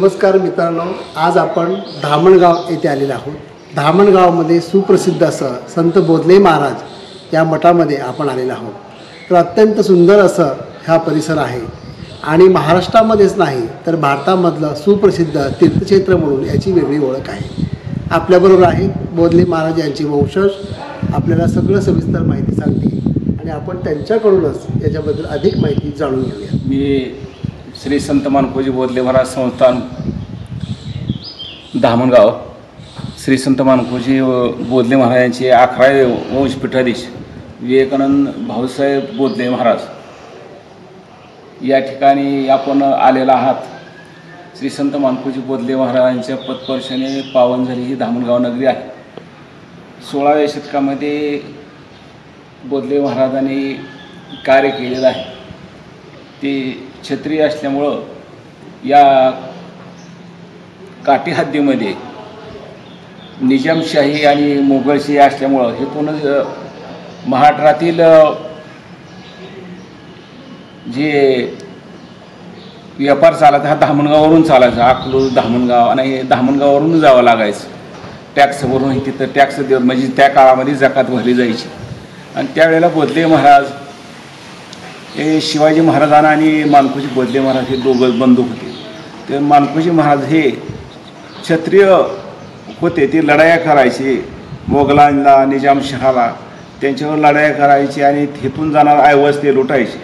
नमस्कार मित्रांनो, आज आपण धामणगाव येथे आलेलो आहोत। धामणगावमध्ये सुप्रसिद्ध असं संत बोधले महाराज या मठामध्ये आपण आलेलो आहोत। तर अत्यंत सुंदर असं हा परिसर आहे आणि महाराष्ट्रामध्येच नाही तर भारतामधलं सुप्रसिद्ध तीर्थक्षेत्र म्हणून याची वेगळी ओळख आहे। आपल्याबरोबर आहे बोधले महाराज यांचे वंशज, आपल्याला सगळं सविस्तर माहिती सांगतील आणि आपण त्यांच्याकडूनच याच्याबद्दल अधिक माहिती जाणून घेऊया। मी श्री संत मानकोजी बोधले महाराज संस्थान धामणगाव, श्री संत मानकोजी बोधले महाराजांचे 11वे वंशपीठाधीश विवेकानंद भाऊसाहेब बोधले महाराज या ठिकाणी आपण आलेला आहात। श्री संत मानकोजी बोधले महाराजांच्या पदस्पर्शाने पावन झाली ही धामणगाव नगरी आहे। 16व्या शतकामध्ये बोधले महाराजांनी कार्य केलेलं आहे। ते क्षत्रिय असल्यामुळं या काठी हद्दीमध्ये निजामशाही आणि मोगलशाही असल्यामुळं हे पूर्ण महाराष्ट्रातील जे व्यापार चालायचा हा धामणगाववरून चालायचा। अकलूज, धामणगाव आणि धामणगाववरून जावं लागायचं। टॅक्स भरून तिथं टॅक्स म्हणजे त्या काळामध्ये जकात भरली जायची। आणि त्यावेळेला बोधले महाराज हे शिवाजी महाराजांना आणि मानकोजी बोधले महाराज हे दोघं बंधू होते। ते मानकोजी महाराज हे क्षत्रिय होते, ते लढाया करायचे मोगलांना, निजामशहाला त्यांच्यावर लढाया करायचे आणि तिथून जाणार ऐवज ते लुटायचे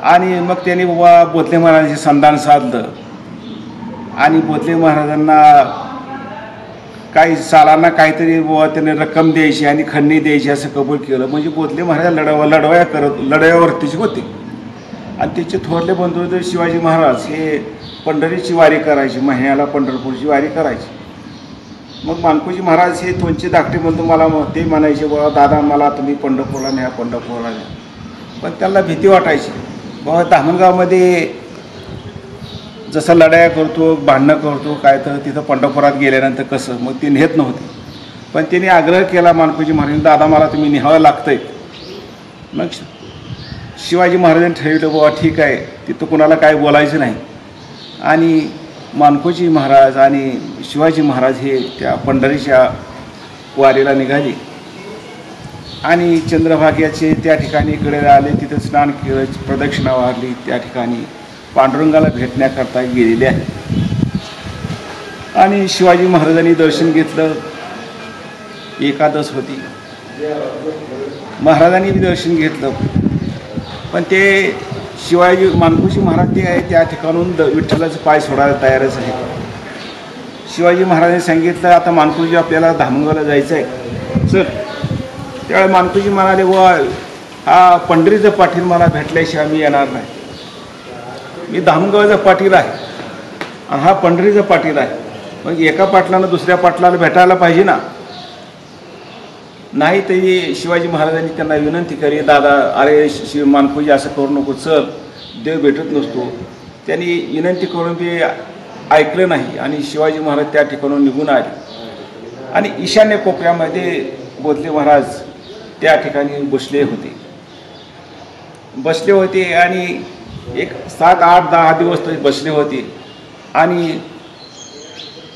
आणि मग त्यांनी बाबा बोधले महाराजांचे संधान साधलं आणि बोधले महाराजांना काही सालांना काहीतरी बाबा त्याने रक्कम द्यायची आणि खंडणी द्यायची असं कबूल केलं। म्हणजे बोधले महाराज लढवयावरतीच होते आणि त्याचे थोरले बंधू शिवाजी महाराज हे पंढरीची वारी करायची, महिन्याला पंढरपूरची वारी करायची। मग मानकोजी महाराज हे थोंचे धाकटे बंधू मला ते म्हणायचे, बाबा दादा मला तुम्ही पंढरपूरला न्या, पंढरपूरला न्या। पण त्यांना भीती वाटायची, बाबा धामणगावमध्ये जसं लढाया करतो, भांडणं करतो काय तर तिथं पंढरपुरात गेल्यानंतर कसं, मग ते नेत नव्हते। पण त्यांनी आग्रह केला मानकोजी महाराजांनी, दादा मला तुम्ही न्यावं लागतंय। मग शिवाजी महाराजांनी ठरवलं बाबा ठीक आहे, तिथं कुणाला काय बोलायचं नाही। आणि मानकोजी महाराज आणि शिवाजी महाराज हे त्या पंढरीच्या वारीला निघाले आणि चंद्रभाग्याचे त्या ठिकाणी इकडे आले, तिथं स्नान केलं, प्रदक्षिणा वारली, त्या ठिकाणी पांडुरंगाला भेटण्याकरता गेलेले आहे। आणि शिवाजी महाराजांनी दर्शन घेतलं, एकादश होती, महाराजांनी बी दर्शन घेतलं। पण ते शिवाजी मानकोजी महाराज ते आहे त्या ठिकाणून विठ्ठलाचं पाय सोडायला तयारच आहे। शिवाजी महाराजांनी सांगितलं आता मानकोजी आपल्याला धामणगावला जायचं आहे, चल। त्यावेळेला मानकोजी म्हणाले, व हा पंढरीचा पाटील मला भेटल्याशिवाय मी येणार नाही। मी धामणगावचा पाटील आहे आणि हा पंढरीचा पाटील आहे, मग एका पाटलानं दुसऱ्या पाटलाला भेटायला पाहिजे ना। नाही तरी शिवाजी महाराजांनी त्यांना विनंती केली, दादा अरे मानकोजी असं करू नको, चल, देव भेटत नसतो। त्यांनी विनंती करून ते ऐकलं नाही आणि शिवाजी महाराज त्या ठिकाणून निघून आले आणि ईशान्य कोपऱ्यामध्ये बोधले महाराज त्या ठिकाणी बसले होते आणि एक 7, 8, 10 दिवस तरी बसले होते। आणि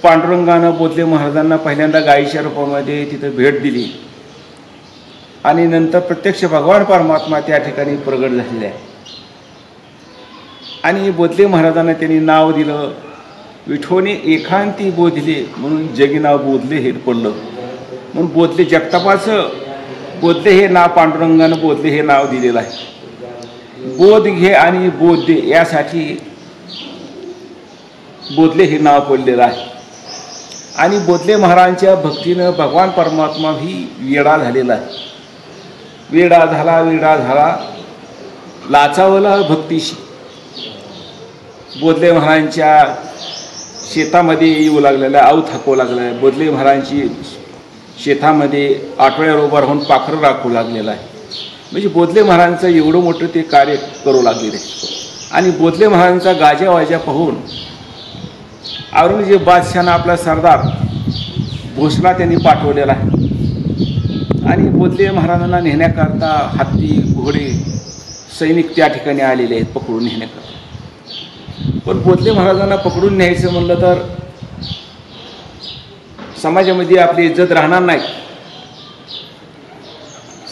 पांडुरंगानं बोधले महाराजांना पहिल्यांदा गायीच्या रूपामध्ये तिथं भेट दिली आणि नंतर प्रत्यक्ष भगवान परमात्मा त्या ठिकाणी प्रगट झालेले आहे। आणि बोधले महाराजांना त्यांनी नाव दिलं, विठोने एकांती बोधले म्हणून जगी नाव बोधले हे पडलं। म्हणून बोधले जगतापाचं बोधले हे नाव पांडुरंगानं बोधले हे नाव दिलेलं आहे। बोध घे आणि बोध दे यासाठी बोधले हे नाव पडलेलं आहे। आणि बोधले महाराजांच्या भक्तीनं भगवान परमात्मा ही वेडा झालेला आहे। वेडा झाला लाचावला भक्तीशी। बोधले महाराजांच्या शेतामध्ये येऊ लागलेला, आऊ थाकू लागला आहे। बोधले महाराजांची शेतामध्ये आठवड्याबरोबर राहून पाखरं राखू लागलेलं आहे। म्हणजे बोधले महाराजांचं एवढं मोठं ते कार्य करू लागलेले। आणि बोधले महाराजांचा गाजावाजा पाहून औरंगजेब बादशाहनं आपला सरदार भोसला त्यांनी पाठवलेला आहे। आणि बोधले महाराजांना नेण्याकरता हत्ती, घोडे सैनिक त्या ठिकाणी आलेले आहेत पकडून नेण्याकरता. पण भोसले महाराजांना पकडून न्यायचं म्हणलं तर समाजामध्ये आपली इज्जत राहणार नाही,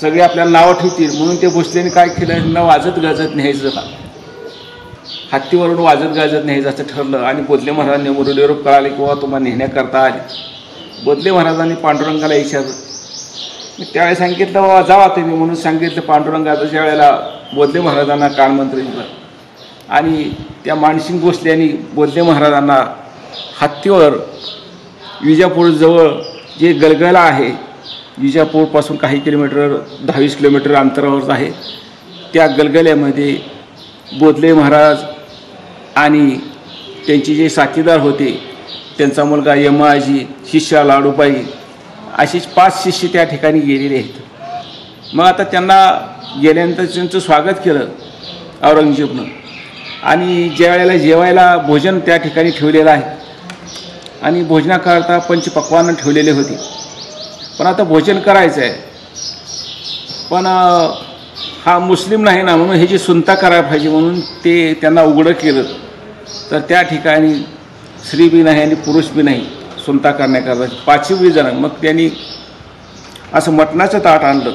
सगळे आपल्याला नावं ठेवतील. म्हणून ते भोसलेने काय केलं, न वाजत गाजत न्यायचं का, हत्तीवरून वाजत गाजत न्यायचं असं ठरलं. आणि भोसले महाराजांनी मुरुडेरोप कळाले किंवा तुम्हाला नेण्याकरता आले. भोसले महाराजांनी पांडुरंगाला विचारलं, त्यावेळेस सांगितलं बाबा जावा तुम्ही म्हणून सांगितलं पांडुरंगाचं. ज्या वेळेला भोसले महाराजांना कानमंत्र दिलं आणि त्या मानसिंग भोसले यांनी भोसले महाराजांना हत्तीवर विजापूरजवळ जे गलगला आहे, विजापूरपासून काही किलोमीटर 10-20 किलोमीटर अंतरावर आहे, त्या गलगल्यामध्ये भोसले महाराज आणि त्यांचे जे साथीदार होते, त्यांचा मुलगा यमाजी, शिष्या लाडूबाई, अशीच 5 शिष्य त्या ठिकाणी गेलेले आहेत. मग आता त्यांना गेल्यानंतर त्यांचं स्वागत केलं औरंगजेबनं. आणि ज्या वेळेला जेवायला भोजन त्या ठिकाणी ठेवलेलं आहे आणि भोजनाकरता पंचपक्वान्न ठेवलेले होते. पण आता भोजन करायचं आहे, पण हा मुस्लिम नाही ना, म्हणून ह्याची सुनता करायला पाहिजे म्हणून ते त्यांना उघडं केलं. तर त्या ठिकाणी स्त्री बी नाही आणि पुरुष बी नाही सुनता करण्याकरता 5 जण. मग त्यांनी असं मटणाचं ताट आणलं,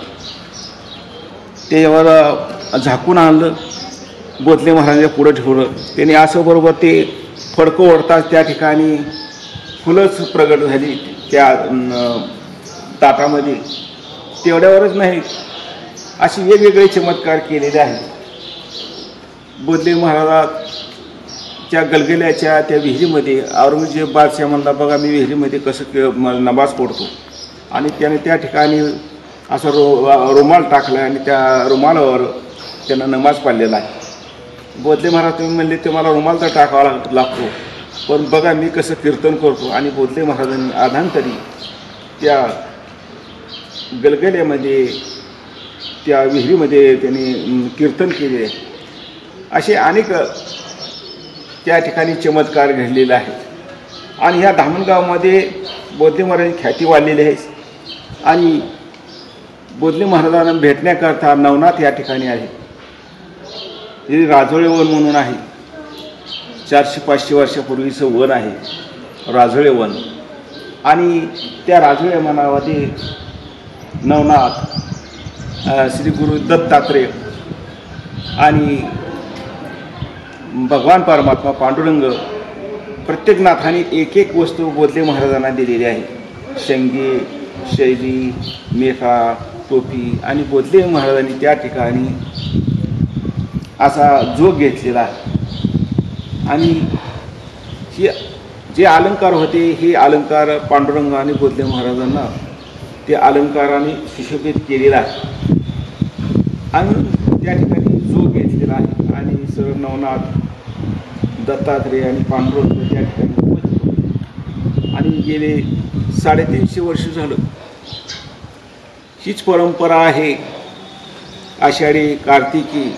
त्याच्यावर झाकून आणलं, भोसले महाराजांच्या पुढं ठेवलं. त्यांनी असं बरोबर ते फडकं ओढताच त्या ठिकाणी फुलंच प्रगट झाली त्या ताटामध्ये. तेवढ्यावरच नाही, असे वेगवेगळे चमत्कार केलेले आहेत. भोसले महाराजाच्या गलगल्याच्या त्या विहिरीमध्ये औरंगजेब बादशाह म्हणला, बघा मी विहिरीमध्ये कसं नमाज पडतो. आणि त्याने त्या ठिकाणी असं रुमाल टाकला आणि त्या रुमालावर त्यानं नमाज पाडलेला आहे. भोसले महाराज तुम्ही म्हणले ते मला रुमाल तर टाकावा लागतो, पण बघा मी कसं कीर्तन करतो. आणि भोसले महाराजांनी आधांतरी त्या गलगल्यामध्ये त्या विहिरीमध्ये त्यांनी कीर्तन केले. असे अनेक त्या ठिकाणी चमत्कार घडलेले आहेत. आणि ह्या धामणगावमध्ये भोसले महाराजांची ख्याती वाढलेली आहे. आणि भोसले महाराजांना भेटण्याकरता नवनाथ या ठिकाणी आहे, हे राजोळे वन म्हणून आहे. 400-500 वर्षापूर्वीचं वन आहे राजोळे वन. आणि त्या राजोळे वनामध्ये नवनाथ, श्री गुरु दत्तात्रेय आणि भगवान परमात्मा पांडुरंग, प्रत्येक नाथाने एक वस्तू भोसले महाराजांना दिलेली आहे. शंगे, शैली, मेखा, टोपी. आणि भोसले महाराजांनी त्या ठिकाणी असा जोग घेतलेला आहे. आणि हे जे अलंकार होते, हे अलंकार पांडुरंग आणि भोसले महाराजांना ते अलंकाराने सुशोभित केलेला आहे. आणि त्या ठिकाणी जोग घेतलेला आहे. आणि सर नवनाथ, दत्तात्रेय आणि पांडुरंग त्या ठिकाणी उपस्थित. आणि गेले 350 वर्ष झालं हीच परंपरा आहे. आषाढी, कार्तिकी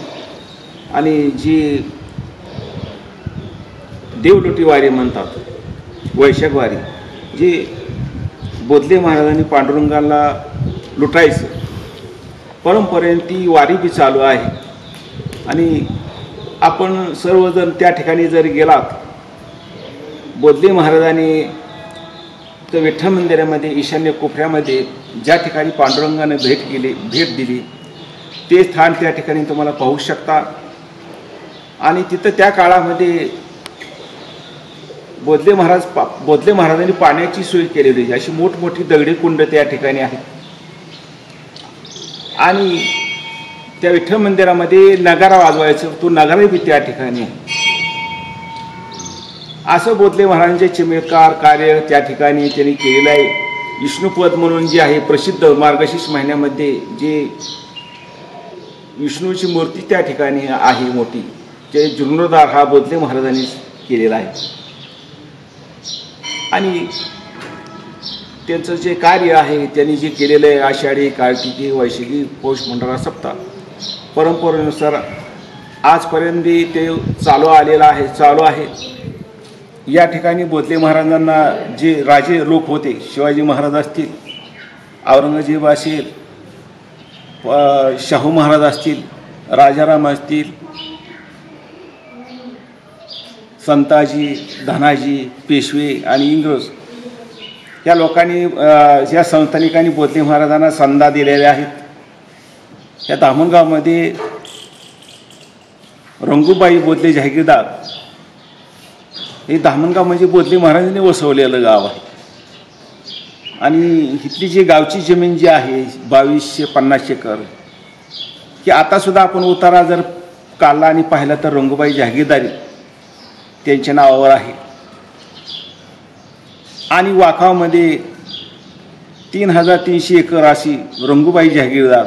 आणि जी देवलुटी वारी म्हणतात, वैशाख वारी, जे भोसले महाराजांनी पांडुरंगाला लुटायचं परंपरेने ती वारी बी चालू आहे. आणि आपण सर्वजण त्या ठिकाणी जर गेलात, भोसले महाराजांनी तर विठ्ठल मंदिरामध्ये ईशान्य कोपऱ्यामध्ये ज्या ठिकाणी पांडुरंगाने भेट दिली ते स्थान त्या ठिकाणी तुम्हाला पाहू शकता. आणि तिथं त्या काळामध्ये भोसले महाराजांनी पाण्याची सोय केलेली आहे. अशी मोठमोठी दगडी कुंड त्या ठिकाणी आहेत. आणि त्या विठ्ठल मंदिरामध्ये नगारा वाजवायचं, तो नगारा बी त्या ठिकाणी आहे. असं भोसले महाराजांचे चमत्कार कार्य त्या ठिकाणी त्यांनी केलेलं आहे. विष्णुपद म्हणून जे आहे प्रसिद्ध, मार्गशीर्ष महिन्यामध्ये जे विष्णूची मूर्ती त्या ठिकाणी आहे मोठी, जे जीर्णोद्धार हा भोसले महाराजांनी केलेला आहे. आणि त्यांचं जे कार्य आहे त्यांनी जे केलेलं आहे, आषाढी, कार्तिकी, वैशाखी, पौष मंडळा सप्ताह परंपरेनुसार आजपर्यंत ते चालू आहे. या ठिकाणी भोसले महाराजांना जे राजे लोक होते, शिवाजी महाराज असतील, औरंगजेब असेल, शाहू महाराज असतील, राजाराम असतील, संताजी, धनाजी, पेशवे आणि इंग्रज या लोकांनी या संस्थानिकांनी बोधले महाराजांना संधा दिलेल्या आहेत। या धामणगावमध्ये रंगूबाई बोधले जहागीरदार हे धामणगाव म्हणजे बोधले महाराजांनी वसवलेलं गाव आहे आणि इथली जी गावची जमीन जी आहे 2250 एकर की आतासुद्धा आपण उतारा जर काढला आणि पाहिला तर रंगूबाई जहागीरदारी त्यांच्या नावावर आहे। आणि वाखावमध्ये 3300 एकर अशी रंगूबाई जहागीरदार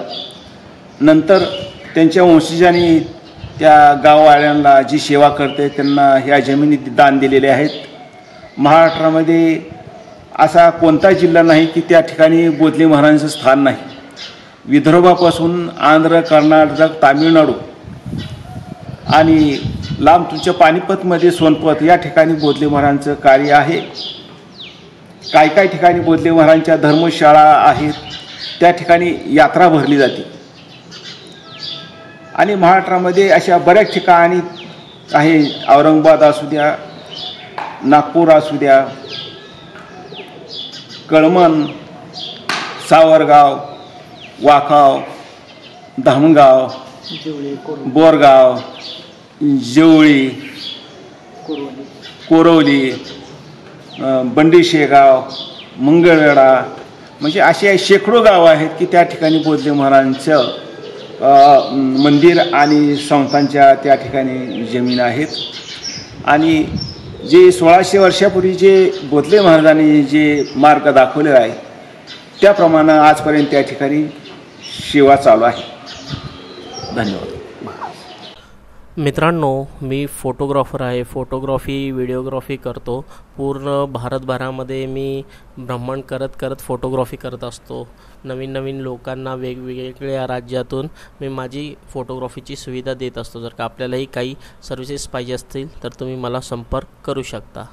नंतर त्यांच्या वंशजांनी त्या गाववाल्यांना जी सेवा करते त्यांना ह्या जमिनी दान दिलेल्या आहेत। महाराष्ट्रामध्ये असा कोणता जिल्हा नाही की त्या ठिकाणी बोधले महाराजांचं स्थान नाही। विदर्भापासून आंध्र, कर्नाटक, तामिळनाडू आणि लांब तुमच्या पानिपतमध्ये सोनपत या ठिकाणी बोधले महाराजांचं कार्य आहे। काही ठिकाणी बोधले महाराजांच्या धर्मशाळा आहेत, त्या ठिकाणी यात्रा भरली जाते आणि महाराष्ट्रामध्ये अशा बऱ्याच ठिकाणी आहे। औरंगाबाद असू द्या, नागपूर असू द्या, कळमन, सावरगाव, वाखाव, धामणगाव, बोरगाव, जेवळी, कोरवली, बंडीशेगाव, मंगळवेढा म्हणजे असे शेकडो गाव आहेत की त्या ठिकाणी बोधले महाराजांचं मंदिर आणि संस्थांच्या त्या ठिकाणी जमीन आहेत। आणि जे 1600 वर्षापूर्वी जे बोधले महाराजांनी जे मार्ग दाखवले आहे त्याप्रमाणे आजपर्यंत त्या ठिकाणी सेवा चालू आहे। धन्यवाद। मित्रांनो, मी फोटोग्राफर आहे, फोटोग्राफी व्हिडिओग्राफी करतो। पूर्ण भारतभरामध्ये मी भ्रमण करत फोटोग्राफी करत असतो। नवीन लोकांना वेगवेगळ्या राज्यातून मी माझी फोटोग्राफीची सुविधा देत असतो। जर का आपल्यालाही काही सर्व्हिसेस पाहिजे असतील तर तुम्ही मला संपर्क करू शकता।